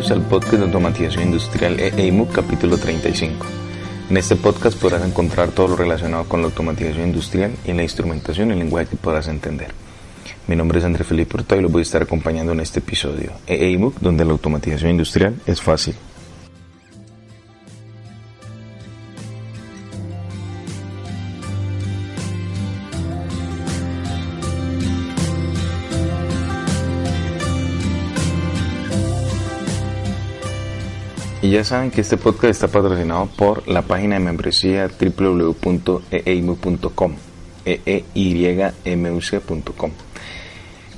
Bienvenidos al podcast de automatización industrial EIMUC capítulo 35. En este podcast podrás encontrar todo lo relacionado con la automatización industrial y la instrumentación en lenguaje que podrás entender. Mi nombre es André Felipe Hurtado y los voy a estar acompañando en este episodio EIMUC, donde la automatización industrial es fácil. Y ya saben que este podcast está patrocinado por la página de membresía www.eimuc.com, eeymuc.com.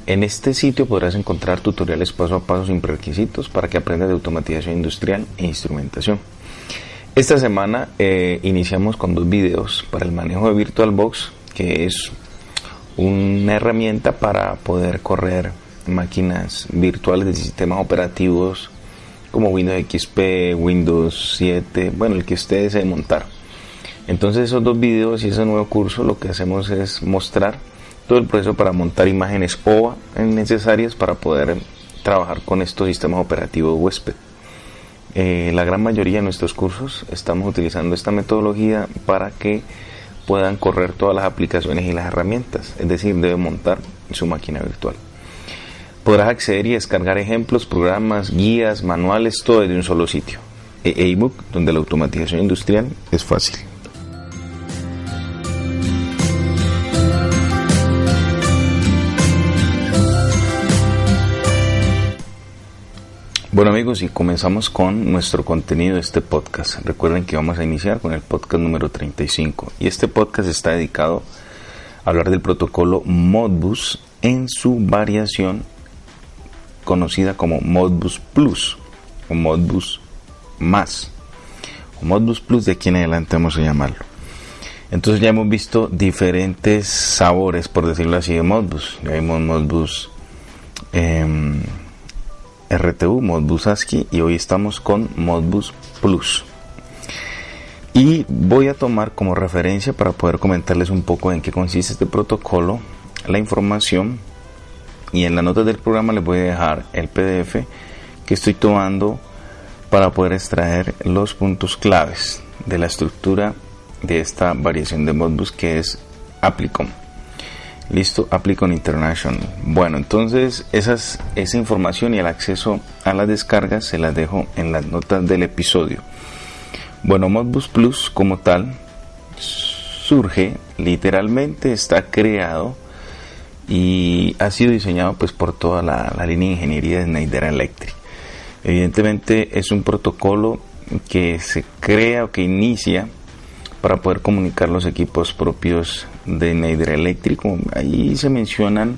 En este sitio podrás encontrar tutoriales paso a paso sin prerequisitos para que aprendas de automatización industrial e instrumentación. Esta semana iniciamos con 2 videos para el manejo de VirtualBox, que es una herramienta para poder correr máquinas virtuales de sistemas operativos como Windows XP, Windows 7, bueno, el que usted desee montar. Entonces esos 2 videos y ese nuevo curso lo que hacemos es mostrar todo el proceso para montar imágenes OVA necesarias para poder trabajar con estos sistemas operativos huésped. La gran mayoría de nuestros cursos estamos utilizando esta metodología para que puedan correr todas las aplicaciones y las herramientas, es decir, debe montar su máquina virtual. Podrás acceder y descargar ejemplos, programas, guías, manuales, todo desde un solo sitio. EIMUC, donde la automatización industrial es fácil. Bueno amigos, y comenzamos con nuestro contenido de este podcast. Recuerden que vamos a iniciar con el podcast número 35. Y este podcast está dedicado a hablar del protocolo Modbus en su variación conocida como Modbus Plus o Modbus Más o Modbus Plus, de aquí en adelante vamos a llamarlo. Entonces ya hemos visto diferentes sabores, por decirlo así, de Modbus. Ya vimos Modbus RTU, Modbus ASCII, y hoy estamos con Modbus Plus. Y voy a tomar como referencia para poder comentarles un poco en qué consiste este protocolo, la información. Y en las notas del programa les voy a dejar el PDF que estoy tomando para poder extraer los puntos claves de la estructura de esta variación de Modbus, que es Applicon. Listo, Applicon International. Bueno, entonces esa información y el acceso a las descargas se las dejo en las notas del episodio. Bueno, Modbus Plus como tal surge, literalmente está creado y ha sido diseñado pues por toda la línea de ingeniería de Schneider Electric. Evidentemente es un protocolo que se crea o que inicia para poder comunicar los equipos propios de Schneider Electric. Ahí se mencionan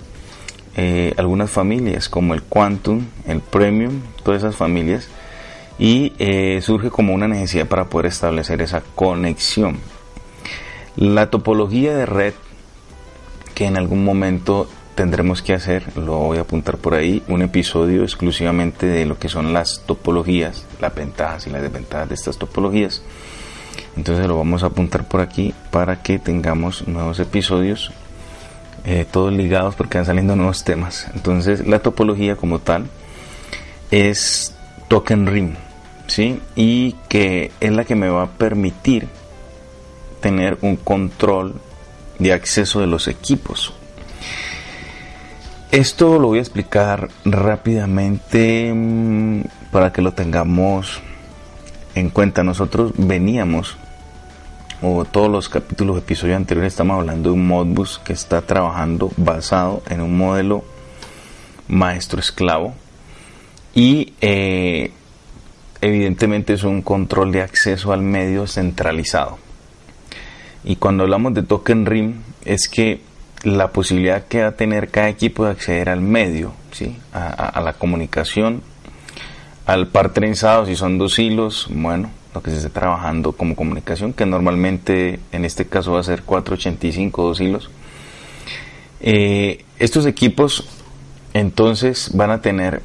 algunas familias como el Quantum, el Premium, todas esas familias, y surge como una necesidad para poder establecer esa conexión. La topología de red que en algún momento tendremos que hacer, lo voy a apuntar por ahí, un episodio exclusivamente de lo que son las topologías, las ventajas y las desventajas de estas topologías. Entonces lo vamos a apuntar por aquí para que tengamos nuevos episodios, todos ligados porque van saliendo nuevos temas. Entonces la topología como tal es Token Ring, ¿sí? Y que es la que me va a permitir tener un control de acceso de los equipos. Esto lo voy a explicar rápidamente para que lo tengamos en cuenta. Nosotros veníamos, o todos los capítulos, episodios anteriores, estamos hablando de un Modbus que está trabajando basado en un modelo maestro-esclavo y evidentemente es un control de acceso al medio centralizado. Y cuando hablamos de Token Ring es que la posibilidad que va a tener cada equipo de acceder al medio, ¿sí? a la comunicación, al par trenzado, si son 2 hilos, bueno, lo que se esté trabajando como comunicación, que normalmente en este caso va a ser 485, 2 hilos. Estos equipos entonces van a tener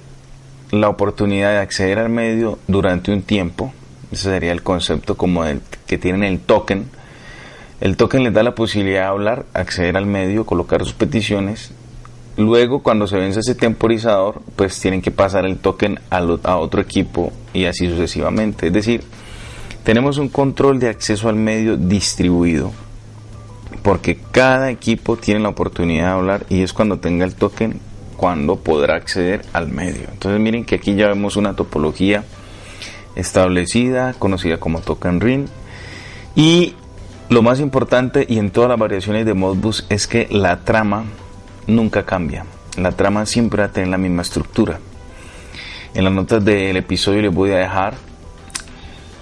la oportunidad de acceder al medio durante un tiempo. Ese sería el concepto como que tienen el token. El token les da la posibilidad de hablar, acceder al medio, colocar sus peticiones luego cuando se vence ese temporizador, pues tienen que pasar el token a otro equipo y así sucesivamente. Es decir, tenemos un control de acceso al medio distribuido, porque cada equipo tiene la oportunidad de hablar y es cuando tenga el token cuando podrá acceder al medio. Entonces miren que aquí ya vemos una topología establecida, conocida como token ring, y lo más importante y en todas las variaciones de Modbus es que la trama nunca cambia. La trama siempre va a tener la misma estructura. En las notas del episodio les voy a dejar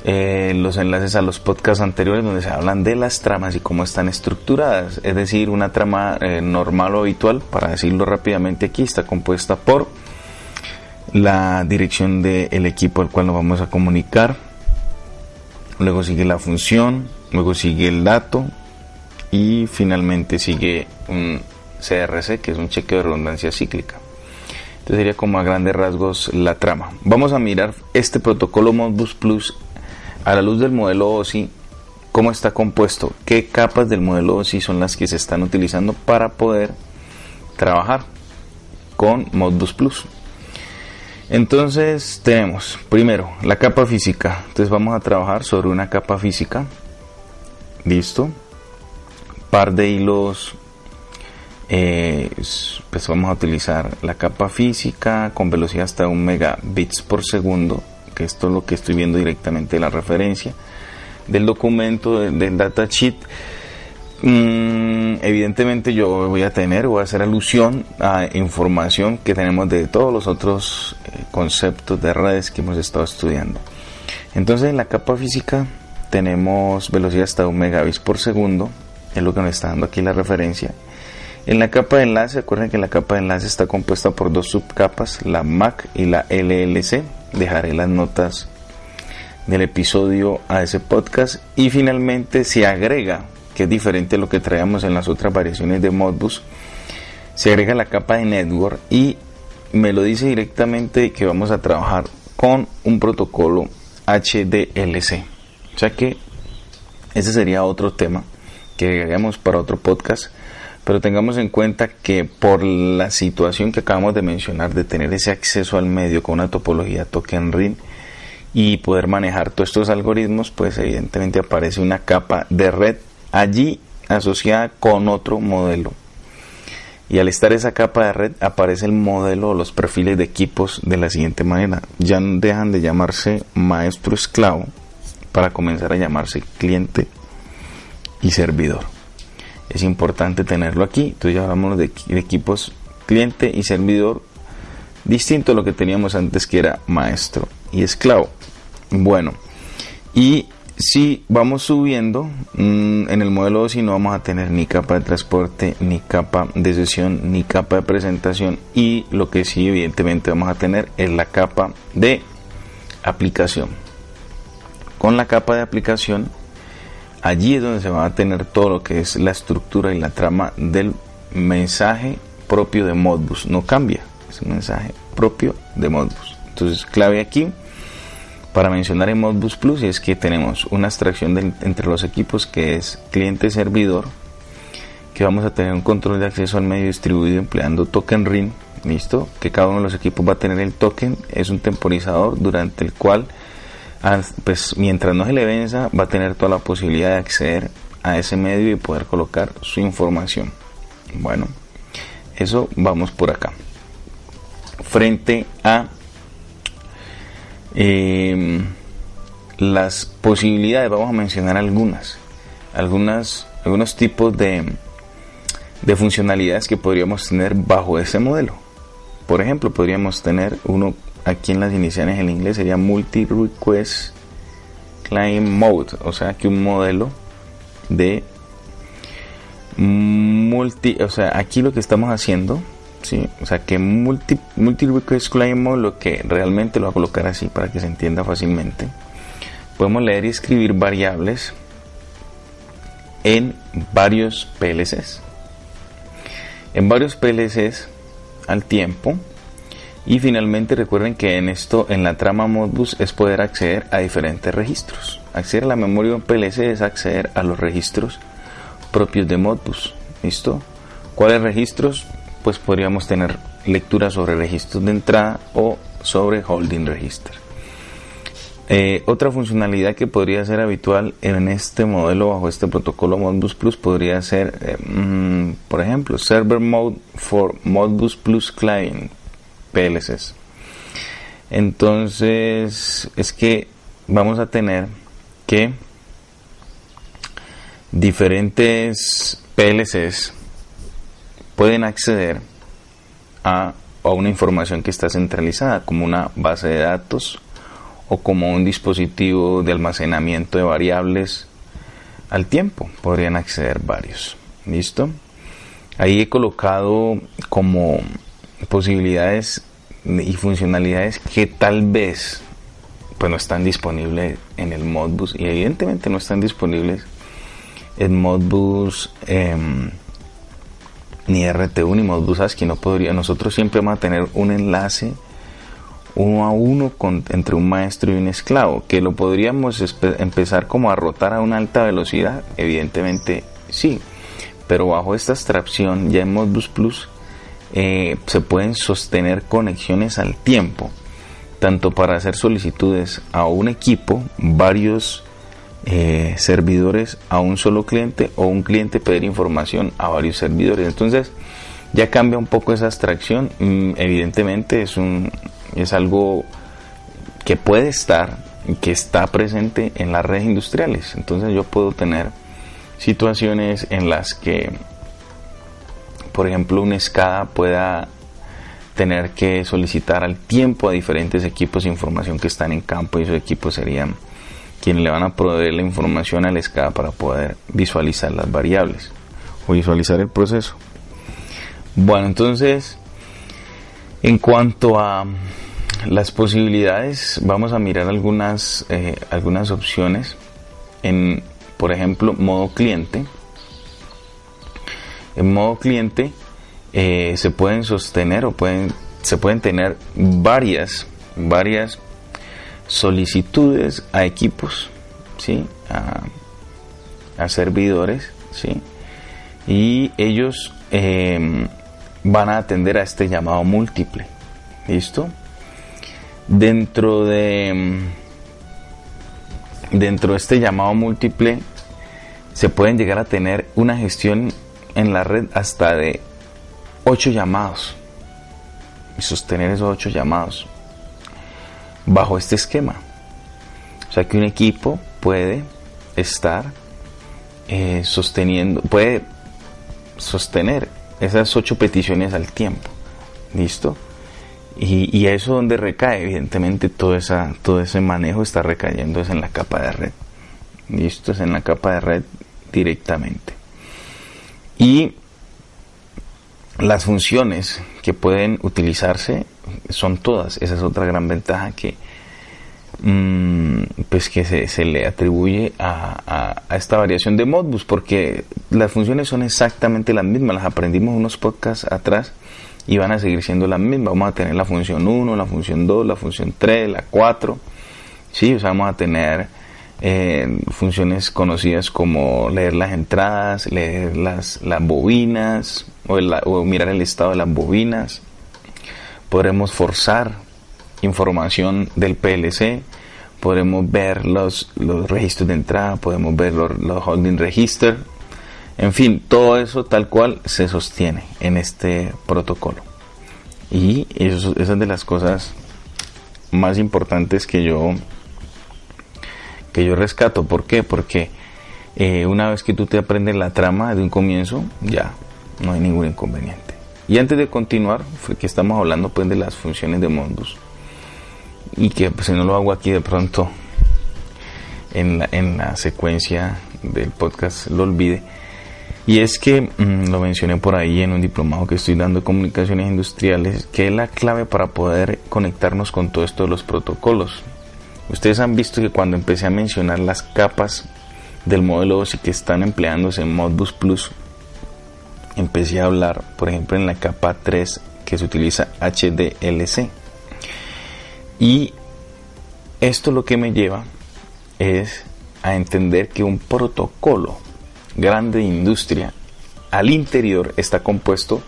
los enlaces a los podcasts anteriores donde se hablan de las tramas y cómo están estructuradas. Es decir, una trama normal o habitual, para decirlo rápidamente aquí, está compuesta por la dirección del equipo al cual nos vamos a comunicar, luego sigue la función, luego sigue el dato y finalmente sigue un CRC, que es un chequeo de redundancia cíclica. Entonces sería como a grandes rasgos la trama. Vamos a mirar este protocolo Modbus Plus a la luz del modelo OSI, cómo está compuesto, qué capas del modelo OSI son las que se están utilizando para poder trabajar con Modbus Plus. Entonces tenemos primero la capa física. Entonces vamos a trabajar sobre una capa física. Listo. Par de hilos. Pues vamos a utilizar la capa física con velocidad hasta 1 megabits por segundo, que esto es lo que estoy viendo directamente de la referencia del documento del datasheet. Evidentemente yo voy a hacer alusión a información que tenemos de todos los otros conceptos de redes que hemos estado estudiando. Entonces en la capa física tenemos velocidad hasta 1 megabits por segundo, es lo que nos está dando aquí la referencia. En la capa de enlace, recuerden que la capa de enlace está compuesta por dos subcapas, la MAC y la LLC. Dejaré las notas del episodio a ese podcast. Y finalmente se agrega, que es diferente a lo que traíamos en las otras variaciones de Modbus, se agrega la capa de network y me lo dice directamente que vamos a trabajar con un protocolo HDLC. O sea que ese sería otro tema que agregamos para otro podcast. Pero tengamos en cuenta que por la situación que acabamos de mencionar de tener ese acceso al medio con una topología token ring y poder manejar todos estos algoritmos, pues evidentemente aparece una capa de red allí asociada con otro modelo. Y al estar esa capa de red aparece el modelo o los perfiles de equipos de la siguiente manera. Ya dejan de llamarse maestro esclavo para comenzar a llamarse cliente y servidor. Es importante tenerlo aquí. Entonces ya hablamos de equipos cliente y servidor, distinto a lo que teníamos antes, que era maestro y esclavo. Bueno, y si vamos subiendo en el modelo OSI no vamos a tener ni capa de transporte, ni capa de sesión, ni capa de presentación, y lo que sí evidentemente vamos a tener es la capa de aplicación. Con la capa de aplicación, allí es donde se va a tener todo lo que es la estructura y la trama del mensaje propio de Modbus. No cambia, es un mensaje propio de Modbus. Entonces, clave aquí para mencionar en Modbus Plus es que tenemos una abstracción entre los equipos que es cliente-servidor, que vamos a tener un control de acceso al medio distribuido empleando token ring. Listo, que cada uno de los equipos va a tener el token, es un temporizador durante el cual, pues mientras no se le venza, va a tener toda la posibilidad de acceder a ese medio y poder colocar su información. Bueno, eso vamos por acá. Frente a las posibilidades, vamos a mencionar algunos tipos de funcionalidades que podríamos tener bajo ese modelo. Por ejemplo, podríamos tener uno aquí en las iniciales en inglés, sería Multi-Request Client Mode, o sea que un modelo de o sea, aquí lo que estamos haciendo, ¿sí? O sea que Multi-Request Client Mode, lo que realmente lo voy a colocar así para que se entienda fácilmente, podemos leer y escribir variables en varios PLCs al tiempo. Y finalmente recuerden que en la trama Modbus es poder acceder a diferentes registros. Acceder a la memoria de un PLC es acceder a los registros propios de Modbus. ¿Listo? ¿Cuáles registros? pues podríamos tener lectura sobre registros de entrada o sobre holding register. Otra funcionalidad que podría ser habitual en este modelo bajo este protocolo Modbus Plus podría ser, por ejemplo, Server Mode for Modbus Plus Client, PLCs. Entonces, es que vamos a tener que diferentes PLCs pueden acceder a una información que está centralizada, como una base de datos o como un dispositivo de almacenamiento de variables al tiempo. Podrían acceder varios. ¿Listo? Ahí he colocado como posibilidades y funcionalidades que tal vez pues no están disponibles en el Modbus, y evidentemente no están disponibles en Modbus ni RTU ni Modbus ASCII. No podría. Nosotros siempre vamos a tener un enlace uno a uno entre un maestro y un esclavo, que lo podríamos empezar como a rotar a una alta velocidad, evidentemente sí, pero bajo esta abstracción ya en Modbus Plus se pueden sostener conexiones al tiempo, tanto para hacer solicitudes a un equipo, varios servidores a un solo cliente, o un cliente pedir información a varios servidores. Entonces ya cambia un poco esa abstracción. Evidentemente es algo que puede estar, que está presente en las redes industriales. Entonces yo puedo tener situaciones en las que, por ejemplo, un SCADA pueda tener que solicitar al tiempo a diferentes equipos información que están en campo, y esos equipos serían quienes le van a proveer la información al SCADA para poder visualizar las variables o visualizar el proceso. Bueno, entonces, en cuanto a las posibilidades, vamos a mirar algunas opciones en, por ejemplo, modo cliente. En modo cliente se pueden sostener se pueden tener varias solicitudes a equipos, ¿sí? a servidores, ¿sí? Y ellos van a atender a este llamado múltiple. ¿Listo? Dentro de este llamado múltiple se pueden llegar a tener una gestión en la red hasta de 8 llamados, y sostener esos 8 llamados bajo este esquema. O sea que un equipo puede estar puede sostener esas 8 peticiones al tiempo. ¿Listo? Y eso donde recae, evidentemente todo ese manejo está recayendo es en la capa de red. ¿Listo? Es en la capa de red directamente. Y las funciones que pueden utilizarse son todas. Esa es otra gran ventaja que se le atribuye a esta variación de Modbus, porque las funciones son exactamente las mismas. Las aprendimos unos podcasts atrás y van a seguir siendo las mismas. Vamos a tener la función 1, la función 2, la función 3, la 4. ¿Sí? O sea, vamos a tener funciones conocidas como leer las entradas, leer las bobinas, o mirar el estado de las bobinas. Podremos forzar información del PLC, podremos ver los registros de entrada, podemos ver los holding register. En fin, todo eso tal cual se sostiene en este protocolo. Y esa es de las cosas más importantes que yo rescato. ¿Por qué? Porque una vez que tú te aprendes la trama de un comienzo, ya no hay ningún inconveniente. Y antes de continuar, que estamos hablando pues de las funciones de Modbus, y que pues, si no lo hago aquí de pronto en la secuencia del podcast lo olvide. Y es que lo mencioné por ahí en un diplomado que estoy dando de comunicaciones industriales, que es la clave para poder conectarnos con todo esto de los protocolos. Ustedes han visto que cuando empecé a mencionar las capas del modelo OSI que están empleándose en Modbus Plus, empecé a hablar, por ejemplo, en la capa 3 que se utiliza HDLC. Y esto lo que me lleva es a entender que un protocolo grande de industria al interior está compuesto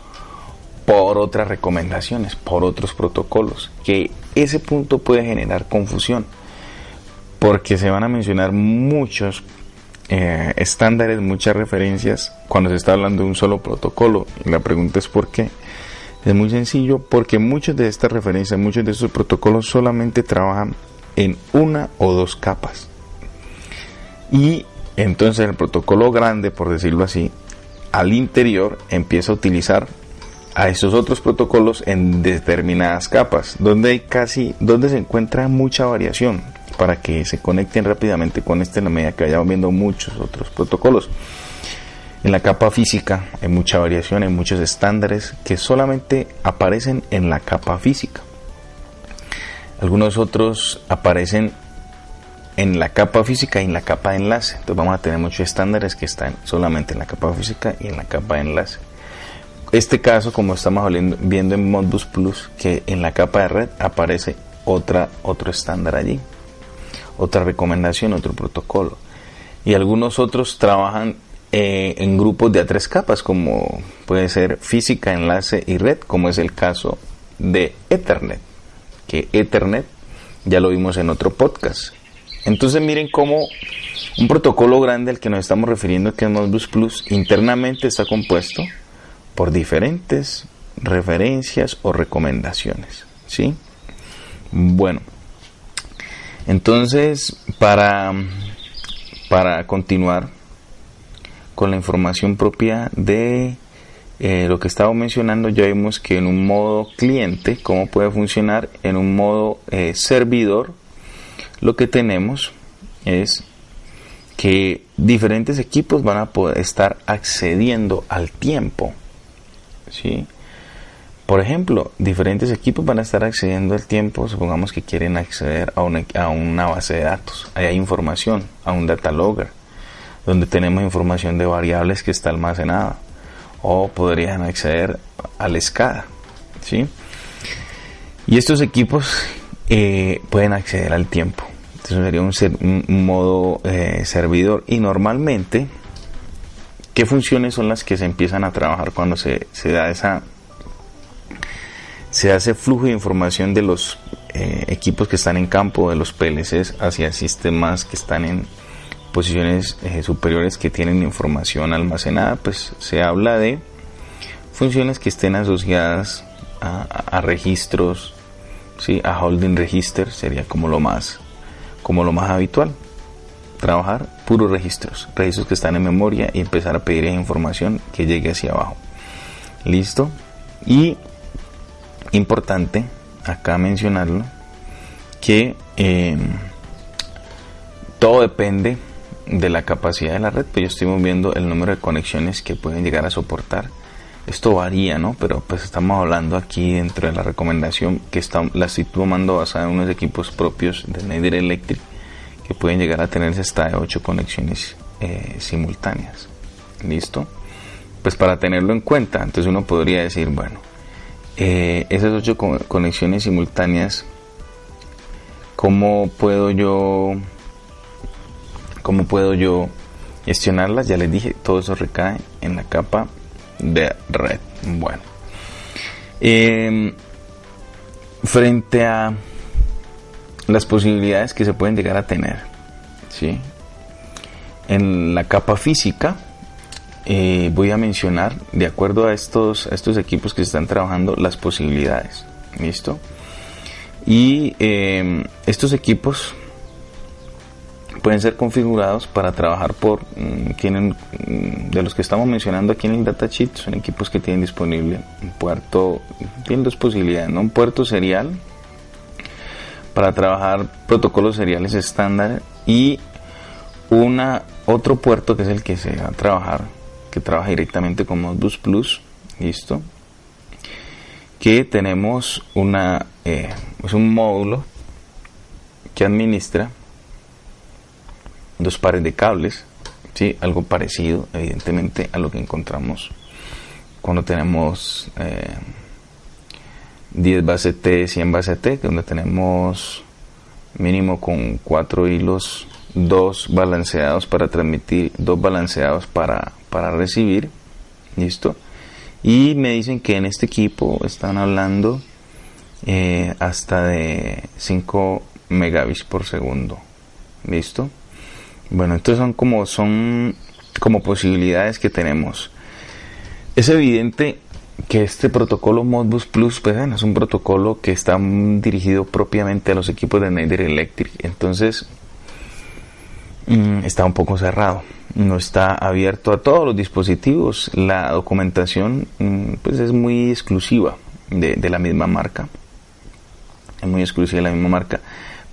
por otras recomendaciones, por otros protocolos, que ese punto puede generar confusión, porque se van a mencionar muchos estándares, muchas referencias cuando se está hablando de un solo protocolo. Y la pregunta es ¿por qué? Es muy sencillo, porque muchas de estas referencias, muchos de estos protocolos solamente trabajan en una o dos capas. Y entonces el protocolo grande, por decirlo así, al interior empieza a utilizar a esos otros protocolos en determinadas capas, donde se encuentra mucha variación para que se conecten rápidamente con en la medida que vayamos viendo muchos otros protocolos. En la capa física hay mucha variación, hay muchos estándares que solamente aparecen en la capa física. Algunos otros aparecen en la capa física y en la capa de enlace. Entonces vamos a tener muchos estándares que están solamente en la capa física y en la capa de enlace. Este caso, como estamos viendo en Modbus Plus, que en la capa de red aparece otro estándar allí, otra recomendación, otro protocolo. Y algunos otros trabajan en grupos de a tres capas, como puede ser física, enlace y red, como es el caso de Ethernet, que Ethernet ya lo vimos en otro podcast. Entonces miren cómo un protocolo grande al que nos estamos refiriendo, que es Modbus Plus, internamente está compuesto por diferentes referencias o recomendaciones, ¿sí? Bueno, entonces para continuar con la información propia de lo que estaba mencionando, ya vimos que en un modo cliente, cómo puede funcionar. En un modo servidor, lo que tenemos es que diferentes equipos van a poder estar accediendo al tiempo, ¿sí? Por ejemplo, diferentes equipos van a estar accediendo al tiempo. Supongamos que quieren acceder a una base de datos. Ahí hay información, a un data logger, donde tenemos información de variables que está almacenada. O podrían acceder al SCADA, ¿sí? Y estos equipos pueden acceder al tiempo. Entonces sería un modo servidor. Y normalmente, ¿qué funciones son las que se empiezan a trabajar cuando se da ese flujo de información de los equipos que están en campo, de los PLCs, hacia sistemas que están en posiciones superiores que tienen información almacenada? Pues se habla de funciones que estén asociadas a registros, ¿sí? A holding register sería como lo más habitual. Trabajar puros registros que están en memoria y empezar a pedir esa información que llegue hacia abajo. Listo. Y importante acá mencionarlo, que todo depende de la capacidad de la red. Pues yo estoy viendo el número de conexiones que pueden llegar a soportar. Esto varía, ¿no? Pero pues estamos hablando aquí dentro de la recomendación que la estoy tomando basada en unos equipos propios de Schneider Electric, que pueden llegar a tenerse hasta de 8 conexiones simultáneas. ¿Listo? Pues para tenerlo en cuenta, entonces uno podría decir, bueno, esas 8 conexiones simultáneas, ¿cómo puedo yo gestionarlas? Ya les dije, todo eso recae en la capa de red. Bueno, frente a las posibilidades que se pueden llegar a tener, ¿sí? En la capa física, voy a mencionar, de acuerdo a estos equipos que se están trabajando, las posibilidades. ¿Listo? Y estos equipos pueden ser configurados para trabajar de los que estamos mencionando aquí en el datasheet. Son equipos que tienen disponible un puerto, tienen dos posibilidades, ¿no? Un puerto serial para trabajar protocolos seriales estándar y otro puerto que es el que se va a trabajar, que trabaja directamente con Modbus Plus. Listo, que tenemos es un módulo que administra 2 pares de cables, ¿sí? Algo parecido evidentemente a lo que encontramos cuando tenemos 10 base T, 100 base T, donde tenemos mínimo con 4 hilos, 2 balanceados para transmitir, 2 balanceados para recibir. Listo. Y me dicen que en este equipo están hablando hasta de 5 megabits por segundo. ¿Listo? Bueno, estos son como posibilidades que tenemos. Es evidente que este protocolo Modbus Plus, pues, es un protocolo que está dirigido propiamente a los equipos de Schneider Electric. Entonces está un poco cerrado, no está abierto a todos los dispositivos. La documentación pues es muy exclusiva de la misma marca,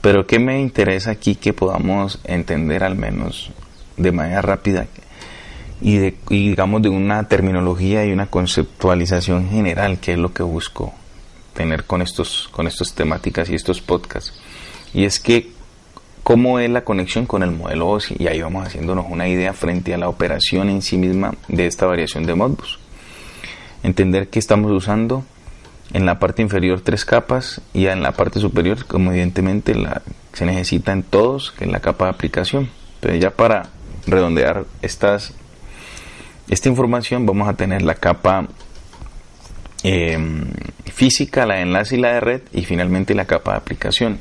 pero que me interesa aquí que podamos entender al menos de manera rápida y digamos de una terminología y una conceptualización general, que es lo que busco tener con estos temáticas y estos podcasts. Y es que cómo es la conexión con el modelo OSI, y ahí vamos haciéndonos una idea frente a la operación en sí misma de esta variación de Modbus. Entender que estamos usando en la parte inferior 3 capas y en la parte superior, como evidentemente se necesita en todos, que es la capa de aplicación. Pero ya para redondear esta información, vamos a tener la capa física, la de enlace y la de red, y finalmente la capa de aplicación.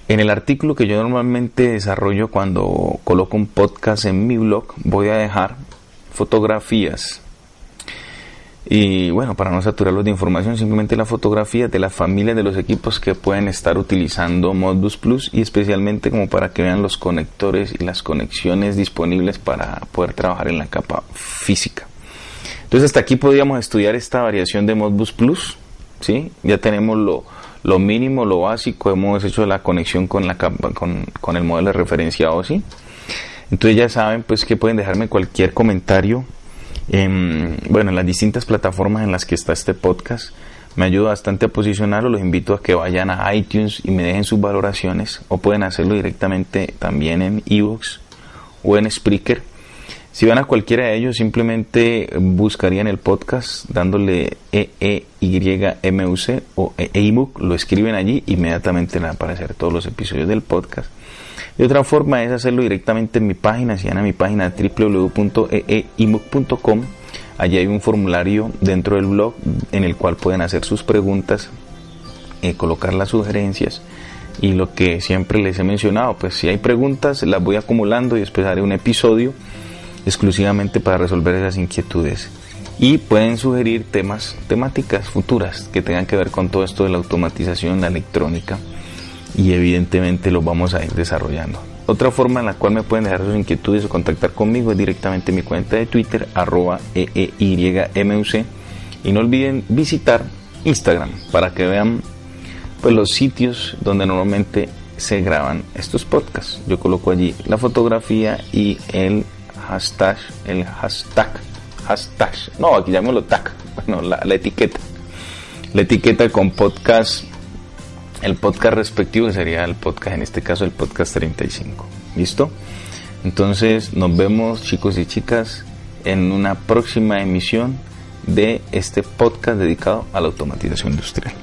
En el artículo que yo normalmente desarrollo cuando coloco un podcast en mi blog, voy a dejar fotografías. Y bueno, para no saturarlos de información, simplemente la fotografía de las familias de los equipos que pueden estar utilizando Modbus Plus, y especialmente como para que vean los conectores y las conexiones disponibles para poder trabajar en la capa física. Entonces hasta aquí podríamos estudiar esta variación de Modbus Plus, ¿sí? Ya tenemos lo mínimo, lo básico, hemos hecho la conexión con la capa, con el modelo de referencia OSI. Entonces ya saben pues que pueden dejarme cualquier comentario en las distintas plataformas en las que está este podcast. Me ayuda bastante a posicionarlo. Los invito a que vayan a iTunes y me dejen sus valoraciones, o pueden hacerlo directamente también en iVoox o en Spreaker. Si van a cualquiera de ellos, simplemente buscarían el podcast dándole EEYMUC o ebook, lo escriben allí, inmediatamente van a aparecer todos los episodios del podcast. De otra forma es hacerlo directamente en mi página. Si van a mi página www.eebook.com, allí hay un formulario dentro del blog en el cual pueden hacer sus preguntas, colocar las sugerencias, y lo que siempre les he mencionado, pues si hay preguntas las voy acumulando y después haré un episodio exclusivamente para resolver esas inquietudes, y pueden sugerir temáticas futuras que tengan que ver con todo esto de la automatización, la electrónica, y evidentemente los vamos a ir desarrollando. Otra forma en la cual me pueden dejar sus inquietudes o contactar conmigo es directamente en mi cuenta de Twitter @EEYMUC, y no olviden visitar Instagram para que vean pues los sitios donde normalmente se graban estos podcasts. Yo coloco allí la fotografía y el hashtag, no, aquí llamémoslo tag, bueno, la etiqueta con podcast, el podcast respectivo, que sería el podcast, en este caso el podcast 35. ¿Listo? Entonces nos vemos, chicos y chicas, en una próxima emisión de este podcast dedicado a la automatización industrial.